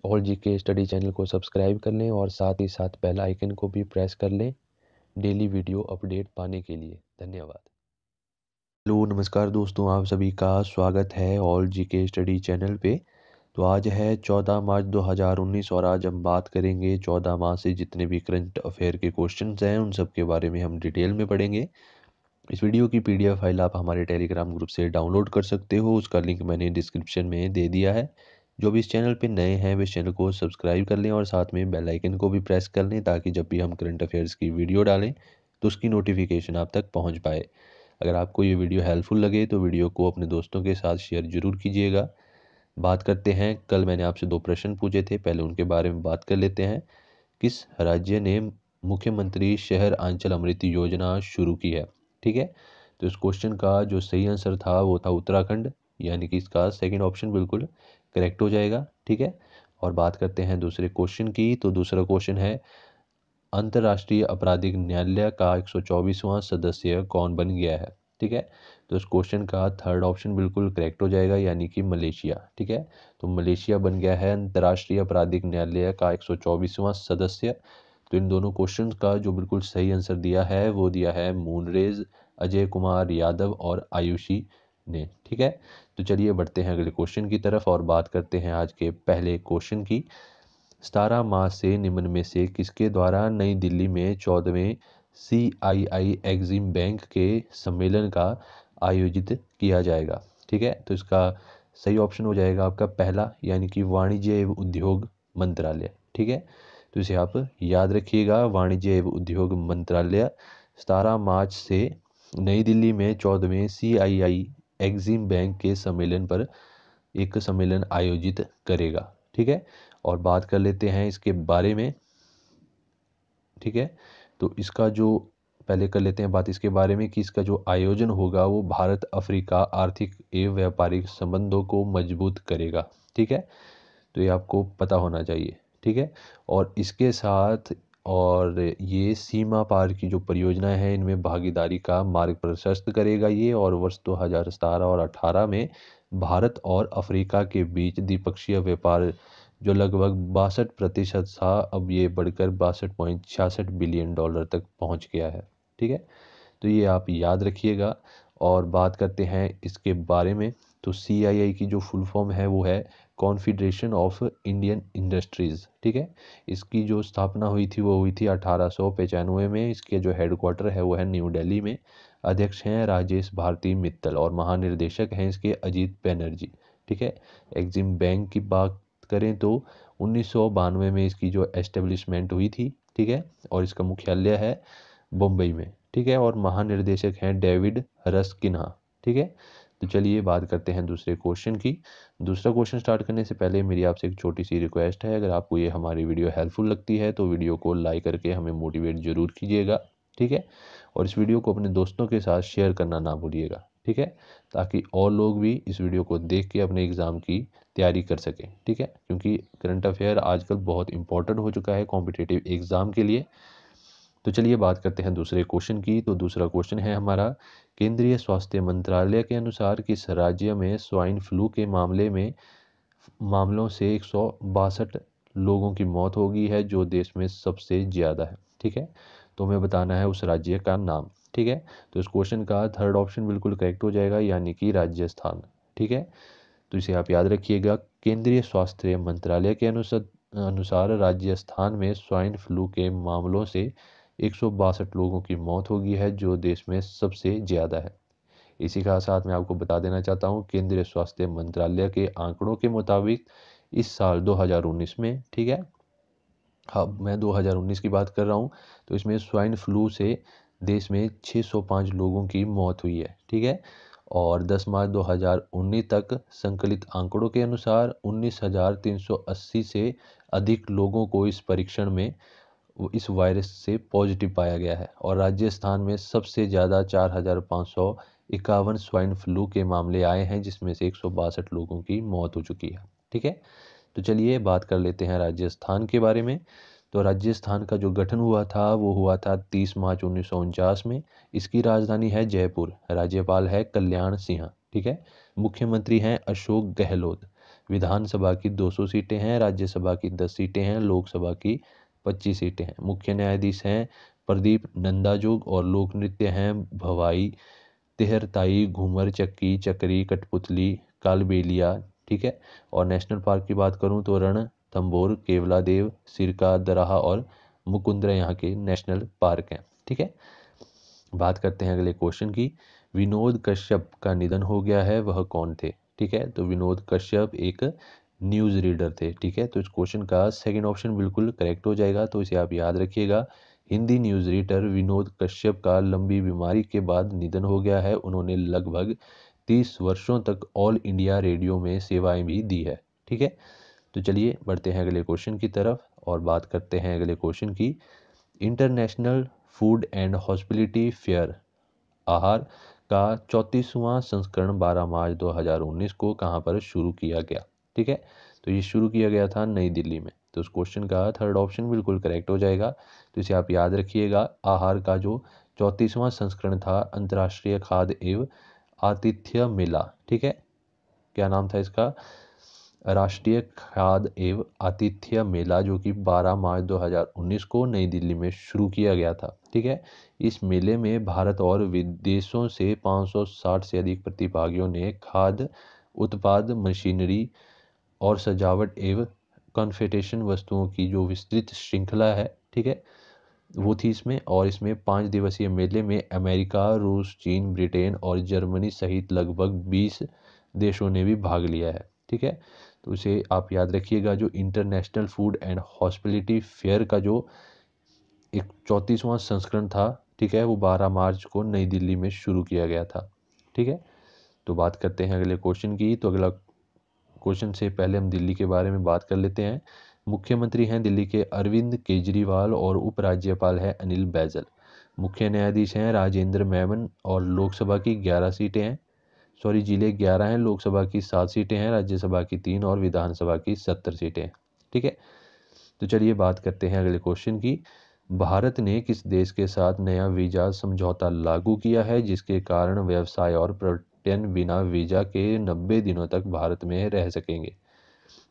All GK study channel को subscribe कर लें और साथ ही साथ बेल आइकन को भी प्रेस कर लें डेली वीडियो अपडेट पाने के लिए। धन्यवाद। हेलो नमस्कार दोस्तों, आप सभी का स्वागत है ऑल जीके स्टडी चैनल पे। तो आज है 14 मार्च 2019 और आज हम बात करेंगे 14 मार्च से जितने भी करंट अफेयर के क्वेश्चंस हैं उन सब के बारे में हम डिटेल में पढ़ेंगे। इस वीडियो की पीडीएफ फाइल आप हमारे टेलीग्राम ग्रुप से डाउनलोड कर सकते हो, उसका लिंक मैंने डिस्क्रिप्शन में दे दिया है। जो भी इस चैनल पे नए हैं वे इस चैनल को सब्सक्राइब कर लें और साथ में बेल आइकन को भी प्रेस कर लें ताकि जब भी हम करंट अफेयर्स की वीडियो डालें तो उसकी नोटिफिकेशन आप तक पहुंच पाए। अगर आपको ये वीडियो हेल्पफुल लगे तो वीडियो को अपने दोस्तों के साथ शेयर जरूर कीजिएगा। बात करते हैं, कल मैंने आपसे 2 प्रश्न पूछे थे, पहले उनके बारे में बात कर लेते हैं। किस राज्य ने मुख्यमंत्री शहर आंचल अमृत योजना शुरू की है? ठीक है, तो इस क्वेश्चन का जो सही आंसर था वो था उत्तराखंड, यानी कि इसका सेकंड ऑप्शन बिल्कुल करेक्ट हो जाएगा। ठीक है, और बात करते हैं दूसरे क्वेश्चन की। तो दूसरा क्वेश्चन है, अंतर्राष्ट्रीय आपराधिक न्यायालय का 124वां सदस्य कौन बन गया है? ठीक है, तो इस क्वेश्चन का थर्ड ऑप्शन बिल्कुल करेक्ट हो जाएगा, यानी कि मलेशिया। ठीक है, तो मलेशिया बन गया है अंतर्राष्ट्रीय आपराधिक न्यायालय का 124वां सदस्य। तो इन दोनों क्वेश्चन का जो बिल्कुल सही आंसर दिया है वो दिया है मूनरेज, अजय कुमार यादव और आयुषी ने। ठीक है, तो चलिए बढ़ते हैं अगले क्वेश्चन की तरफ और बात करते हैं आज के पहले क्वेश्चन की। 17 मार्च से निम्न में से किसके द्वारा नई दिल्ली में 14वें CII एग्जिम बैंक के सम्मेलन का आयोजित किया जाएगा? ठीक है, तो इसका सही ऑप्शन हो जाएगा आपका पहला, यानी कि वाणिज्य एवं उद्योग मंत्रालय। ठीक है, तो इसे आप याद रखिएगा, वाणिज्य एवं उद्योग मंत्रालय 17 मार्च से नई दिल्ली में 14वें CII एग्जिम बैंक के सम्मेलन पर एक सम्मेलन आयोजित करेगा। ठीक है, और बात कर लेते हैं इसके बारे में। ठीक है, तो इसका जो पहले कर लेते हैं बात इसके बारे में कि इसका जो आयोजन होगा वो भारत अफ्रीका आर्थिक एवं व्यापारिक संबंधों को मजबूत करेगा। ठीक है, तो ये आपको पता होना चाहिए। ठीक है, और इसके साथ और ये सीमा पार की जो परियोजनाएं हैं इनमें भागीदारी का मार्ग प्रशस्त करेगा ये, और वर्ष 2017 और 18 में भारत और अफ्रीका के बीच द्विपक्षीय व्यापार जो लगभग 62% था, अब ये बढ़कर 62.66 बिलियन डॉलर तक पहुंच गया है। ठीक है, तो ये आप याद रखिएगा। और बात करते हैं इसके बारे में, तो CII की जो फुल फॉर्म है वो है कॉन्फेडरेशन ऑफ इंडियन इंडस्ट्रीज़। ठीक है, इसकी जो स्थापना हुई थी वो हुई थी 1895 में। इसके जो हेडक्वार्टर है वो है न्यू दिल्ली में। अध्यक्ष हैं राजेश भारती मित्तल और महानिर्देशक हैं इसके अजीत बनर्जी। ठीक है, एग्जिम बैंक की बात करें तो 1992 में इसकी जो एस्टेब्लिशमेंट हुई थी। ठीक है, और इसका मुख्यालय है मुंबई में। ठीक है, और महानिर्देशक हैं डेविड रस्किन्हा। ठीक है, तो चलिए बात करते हैं दूसरे क्वेश्चन की। दूसरा क्वेश्चन स्टार्ट करने से पहले मेरी आपसे एक छोटी सी रिक्वेस्ट है, अगर आपको ये हमारी वीडियो हेल्पफुल लगती है तो वीडियो को लाइक करके हमें मोटिवेट जरूर कीजिएगा। ठीक है, और इस वीडियो को अपने दोस्तों के साथ शेयर करना ना भूलिएगा। ठीक है, ताकि और लोग भी इस वीडियो को देख के अपने एग्ज़ाम की तैयारी कर सकें। ठीक है, क्योंकि करंट अफेयर आजकल बहुत इंपॉर्टेंट हो चुका है कॉम्पिटिटिव एग्ज़ाम के लिए। तो चलिए बात करते हैं दूसरे क्वेश्चन की। तो दूसरा क्वेश्चन है हमारा, केंद्रीय स्वास्थ्य मंत्रालय के अनुसार किस राज्य में स्वाइन फ्लू के मामलों से 162 लोगों की मौत हो गई है, जो देश में सबसे ज़्यादा है? ठीक है, तो हमें बताना है उस राज्य का नाम। ठीक है, तो इस क्वेश्चन का थर्ड ऑप्शन बिल्कुल करेक्ट हो जाएगा, यानी कि राजस्थान। ठीक है, तो इसे आप याद रखिएगा, केंद्रीय स्वास्थ्य मंत्रालय के अनुसार राजस्थान में स्वाइन फ्लू के मामलों से 162 लोगों की मौत हो गई है, जो देश में सबसे ज़्यादा है। इसी का साथ मैं आपको बता देना चाहता हूँ, केंद्रीय स्वास्थ्य मंत्रालय के आंकड़ों के मुताबिक इस साल 2019 में, ठीक है, हाँ मैं 2019 की बात कर रहा हूँ, तो इसमें स्वाइन फ्लू से देश में 605 लोगों की मौत हुई है। ठीक है, और 10 मार्च 2019 तक संकलित आंकड़ों के अनुसार 19,380 से अधिक लोगों को इस परीक्षण में इस वायरस से पॉजिटिव पाया गया है, और राजस्थान में सबसे ज़्यादा 4,551 स्वाइन फ्लू के मामले आए हैं, जिसमें से 162 लोगों की मौत हो चुकी है। ठीक है, तो चलिए बात कर लेते हैं राजस्थान के बारे में। तो राजस्थान का जो गठन हुआ था वो हुआ था 30 मार्च 1949 में। इसकी राजधानी है जयपुर। राज्यपाल है कल्याण सिंह। ठीक है, मुख्यमंत्री हैं अशोक गहलोत। विधानसभा की 200 सीटें हैं, राज्यसभा की 10 सीटें हैं, लोकसभा की 25 सीटें हैं। मुख्य न्यायाधीश हैं प्रदीप नंदाजोग और लोक नृत्य हैं भवाई, तेहरताई, घूमर, चक्की, चक्री, कठपुतली, कालबेलिया। ठीक है। और नेशनल पार्क की बात करूं तो रणथंभौर, केवलादेव, सिरका दराहा और मुकुंदरा यहाँ के नेशनल पार्क हैं। ठीक है। बात करते हैं अगले क्वेश्चन की। विनोद कश्यप का निधन हो गया है, वह कौन थे? ठीक है, तो विनोद कश्यप एक न्यूज़ रीडर थे। ठीक है, तो इस क्वेश्चन का सेकंड ऑप्शन बिल्कुल करेक्ट हो जाएगा, तो इसे आप याद रखिएगा। हिंदी न्यूज़ रीडर विनोद कश्यप का लंबी बीमारी के बाद निधन हो गया है। उन्होंने लगभग 30 वर्षों तक ऑल इंडिया रेडियो में सेवाएं भी दी है। ठीक है, तो चलिए बढ़ते हैं अगले क्वेश्चन की तरफ और बात करते हैं अगले क्वेश्चन की। International food and hospitality fair आहार का 34वां संस्करण 12 मार्च 2019 को कहाँ पर शुरू किया गया? ठीक है, तो ये शुरू किया गया था नई दिल्ली में। तो उस क्वेश्चन का थर्ड ऑप्शन बिल्कुल करेक्ट हो जाएगा, तो इसे आप याद रखिएगा। आहार का जो 34वां संस्करण था अंतर्राष्ट्रीय खाद्य एवं आतिथ्य मेला। ठीक है, क्या नाम था इसका? राष्ट्रीय खाद्य एवं आतिथ्य मेला, जो कि 12 मार्च 2019 को नई दिल्ली में शुरू किया गया था। ठीक है, इस मेले में भारत और विदेशों से 560 से अधिक प्रतिभागियों ने खाद्य उत्पाद, मशीनरी और सजावट एवं कन्फेक्शन वस्तुओं की जो विस्तृत श्रृंखला है, ठीक है, वो थी इसमें। और इसमें 5 दिवसीय मेले में अमेरिका, रूस, चीन, ब्रिटेन और जर्मनी सहित लगभग 20 देशों ने भी भाग लिया है। ठीक है, तो उसे आप याद रखिएगा। जो international food and hospitality fair का जो एक 34वां संस्करण था, ठीक है, वो 12 मार्च को नई दिल्ली में शुरू किया गया था। ठीक है, तो बात करते हैं अगले क्वेश्चन की। तो अगला क्वेश्चन से पहले हम दिल्ली के बारे में बात कर लेते हैं। मुख्यमंत्री हैं दिल्ली के अरविंद केजरीवाल और उपराज्यपाल है अनिल बैजल। मुख्य न्यायाधीश हैं राजेंद्र मेमन और लोकसभा की 11 सीटें हैं। सॉरी, जिले 11 हैं, लोकसभा की 7 सीटें हैं, राज्यसभा की 3 और विधानसभा की 70 सीटें हैं। ठीक है, तो चलिए बात करते हैं अगले क्वेश्चन की। भारत ने किस देश के साथ नया वीजा समझौता लागू किया है जिसके कारण व्यवसाय और पर्यटन बिना वीजा के 90 दिनों तक भारत में रह सकेंगे?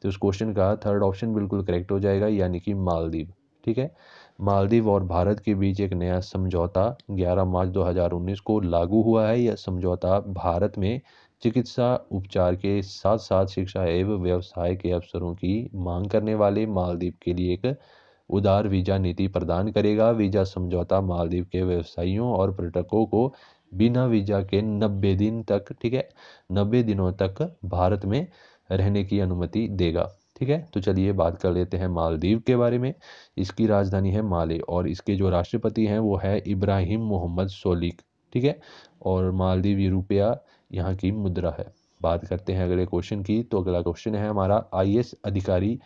तो उस क्वेश्चन का थर्ड ऑप्शन बिल्कुल करेक्ट हो जाएगा, यानी कि मालदीव। ठीक है, मालदीव और भारत के बीच एक नया समझौता 11 मार्च 2019 को लागू हुआ है। यह समझौता भारत में चिकित्सा उपचार के साथ साथ शिक्षा एवं व्यवसाय के अवसरों की मांग करने वाले मालदीव के लिए एक उदार वीजा नीति प्रदान करेगा। वीजा समझौता मालदीव के व्यवसायियों और पर्यटकों को बिना वीजा के 90 दिन तक, ठीक है, 90 दिनों तक भारत में रहने की अनुमति देगा। ठीक है, तो चलिए बात कर लेते हैं मालदीव के बारे में। इसकी राजधानी है माले और इसके जो राष्ट्रपति हैं वो है इब्राहिम मोहम्मद सोलिक। ठीक है, और मालदीव रुपया यहाँ की मुद्रा है। बात करते हैं अगले क्वेश्चन की। तो अगला क्वेश्चन है हमारा, आईएएस अधिकारी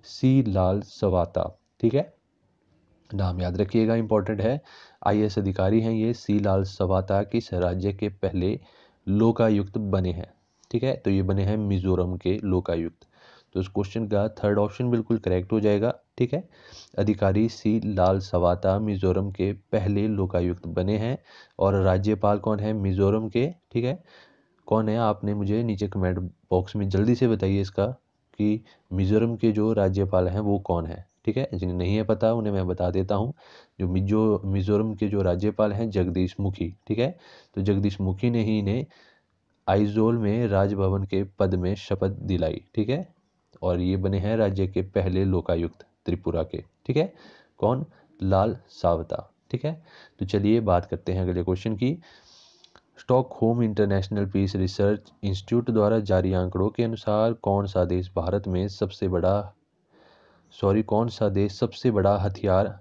सी लाल सवाता। ठीक है, नाम याद रखिएगा, इंपॉर्टेंट है। आईएएस अधिकारी हैं ये सी लाल सवाता, किस राज्य के पहले लोकायुक्त बने हैं? ठीक है, तो ये बने हैं मिजोरम के लोकायुक्त। तो इस क्वेश्चन का थर्ड ऑप्शन बिल्कुल करेक्ट हो जाएगा। ठीक है, अधिकारी सी लाल सवाता मिजोरम के पहले लोकायुक्त बने हैं। और राज्यपाल कौन है मिजोरम के? ठीक है, कौन है? आपने मुझे नीचे कमेंट बॉक्स में जल्दी से बताइए इसका, कि मिजोरम के जो राज्यपाल हैं वो कौन है। ठीक है, जिन्हें नहीं है पता उन्हें मैं बता देता हूँ। जो मिजोरम के जो राज्यपाल हैं जगदीश मुखी। ठीक है, तो जगदीश मुखी ने ही इन्हें आइजोल में राजभवन के पद में शपथ दिलाई। ठीक है, और ये बने हैं राज्य के पहले लोकायुक्त त्रिपुरा के। ठीक है, कौन? लाल सावता। ठीक है, तो चलिए बात करते हैं अगले क्वेश्चन की। Stockholm international peace research institute द्वारा जारी आंकड़ों के अनुसार कौन सा देश सबसे बड़ा हथियार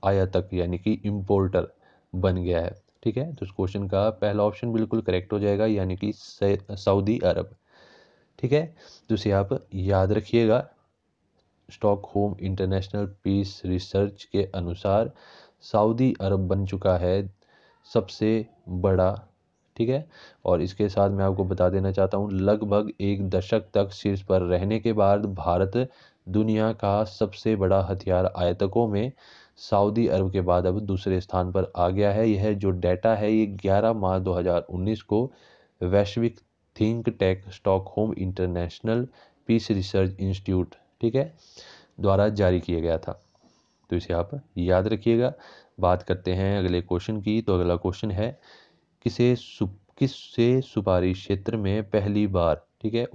आयातक यानी कि इंपोर्टर बन गया है? ठीक है, तो इस क्वेश्चन का पहला ऑप्शन बिल्कुल करेक्ट हो जाएगा, यानी कि सऊदी अरब। ठीक है, तो इसे आप याद रखिएगा। स्टॉकहोम इंटरनेशनल पीस रिसर्च के अनुसार सऊदी अरब बन चुका है सबसे बड़ा। ठीक है, और इसके साथ मैं आपको बता देना चाहता हूँ, लगभग एक दशक तक शीर्ष पर रहने के बाद भारत दुनिया का सबसे बड़ा हथियार आयातकों में सऊदी अरब के बाद अब दूसरे स्थान पर आ गया है। यह जो डाटा है ये 11 मार्च 2019 को वैश्विक think tank Stockholm international peace research institute, ठीक है, द्वारा जारी किया गया था। तो इसे आप याद रखिएगा। बात करते हैं अगले क्वेश्चन की। तो अगला क्वेश्चन है, किससे सुपारी क्षेत्र में पहली बार, ठीक है,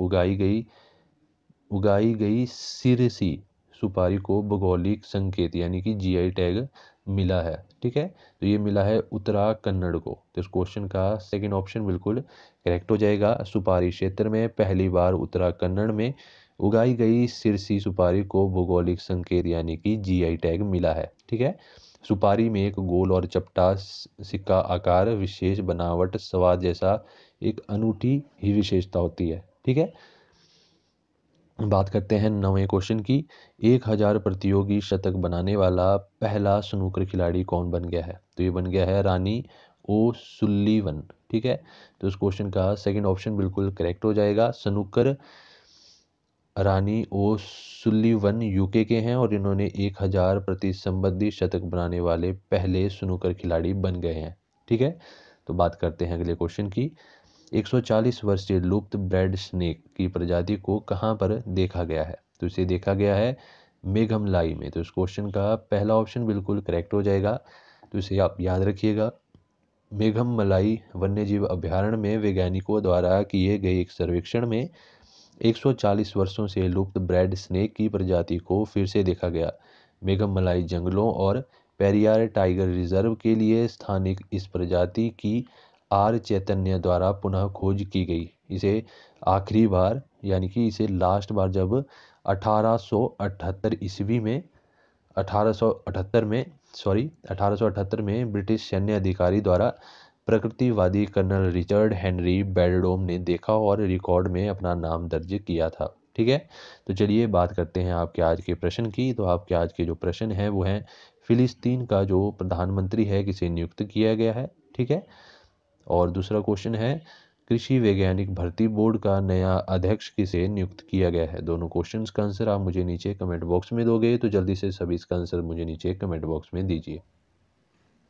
उगाई गई सिरसी सुपारी को भौगोलिक संकेत यानी कि जीआई टैग मिला है, ठीक है। तो ये मिला है उत्तराखंड को। तो इस क्वेश्चन का सेकंड ऑप्शन बिल्कुल करेक्ट हो जाएगा। सुपारी क्षेत्र में पहली बार उत्तराखंड में उगाई गई सिरसी सुपारी को भौगोलिक संकेत यानी कि जीआई टैग मिला है, ठीक है। सुपारी में एक गोल और चपटा सिक्का आकार, विशेष बनावट, स्वाद जैसा एक अनूठी ही विशेषता होती है, ठीक है। बात करते हैं 9वें क्वेश्चन की। 1000 प्रतियोगी शतक बनाने वाला पहला स्नूकर खिलाड़ी कौन बन गया है? तो ये बन गया है रानी ओ सुल्लीवन, ठीक है। तो इस क्वेश्चन का सेकंड ऑप्शन बिल्कुल करेक्ट हो जाएगा। स्नूकर रानी ओ सुल्लीवन यूके के हैं और इन्होंने 1000 प्रति संबंधी शतक बनाने वाले पहले स्नूकर खिलाड़ी बन गए हैं, ठीक है। तो बात करते हैं अगले क्वेश्चन की। 140 वर्षीय लुप्त ब्रेड स्नेक की प्रजाति को कहाँ पर देखा गया है? तो इसे देखा गया है मेघमलाई में। तो इस क्वेश्चन का पहला ऑप्शन बिल्कुल करेक्ट हो जाएगा। तो इसे आप याद रखिएगा। मेघमलाई वन्यजीव अभयारण्य में वैज्ञानिकों द्वारा किए गए एक सर्वेक्षण में 140 वर्षों से लुप्त ब्रेड स्नेक की प्रजाति को फिर से देखा गया। मेघमलाई जंगलों और पेरियार टाइगर रिजर्व के लिए स्थानिक इस प्रजाति की आर चैतन्य द्वारा पुनः खोज की गई। इसे आखिरी बार यानी कि इसे लास्ट बार जब 1878 ईस्वी में 1878 में ब्रिटिश सैन्य अधिकारी द्वारा प्रकृतिवादी कर्नल रिचर्ड हेनरी बेल्डोम ने देखा और रिकॉर्ड में अपना नाम दर्ज किया था, ठीक है। तो चलिए बात करते हैं आपके आज के प्रश्न की। तो आपके आज के जो प्रश्न हैं वो हैं, फिलिस्तीन का जो प्रधानमंत्री है किसे नियुक्त किया गया है, ठीक है। और दूसरा क्वेश्चन है, कृषि वैज्ञानिक भर्ती बोर्ड का नया अध्यक्ष किसे नियुक्त किया गया है? दोनों क्वेश्चंस का आंसर आप मुझे नीचे कमेंट बॉक्स में दोगे, तो जल्दी से सभी इसका आंसर मुझे नीचे कमेंट बॉक्स में दीजिए।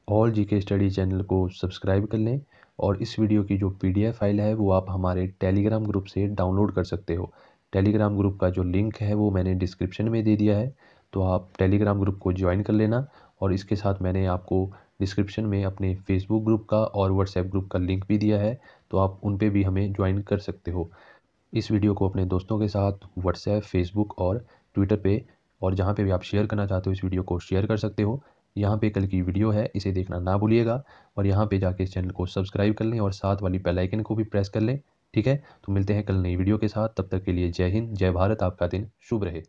ऑल जीके स्टडी चैनल को सब्सक्राइब कर लें और इस वीडियो की जो पीडीएफ फाइल है वो आप हमारे टेलीग्राम ग्रुप से डाउनलोड कर सकते हो। टेलीग्राम ग्रुप का जो लिंक है वो मैंने डिस्क्रिप्शन में दे दिया है, तो आप टेलीग्राम ग्रुप को ज्वाइन कर लेना। और इसके साथ मैंने आपको डिस्क्रिप्शन में अपने फेसबुक ग्रुप का और व्हाट्सएप ग्रुप का लिंक भी दिया है, तो आप उन पे भी हमें ज्वाइन कर सकते हो। इस वीडियो को अपने दोस्तों के साथ व्हाट्सएप, फेसबुक और ट्विटर पे और जहाँ पे भी आप शेयर करना चाहते हो इस वीडियो को शेयर कर सकते हो। यहाँ पे कल की वीडियो है, इसे देखना ना भूलिएगा और यहाँ पे जाके इस चैनल को सब्सक्राइब कर लें और साथ वाली बेल आइकन को भी प्रेस कर लें, ठीक है। तो मिलते हैं कल नई वीडियो के साथ, तब तक के लिए जय हिंद, जय भारत, आपका दिन शुभ रहे।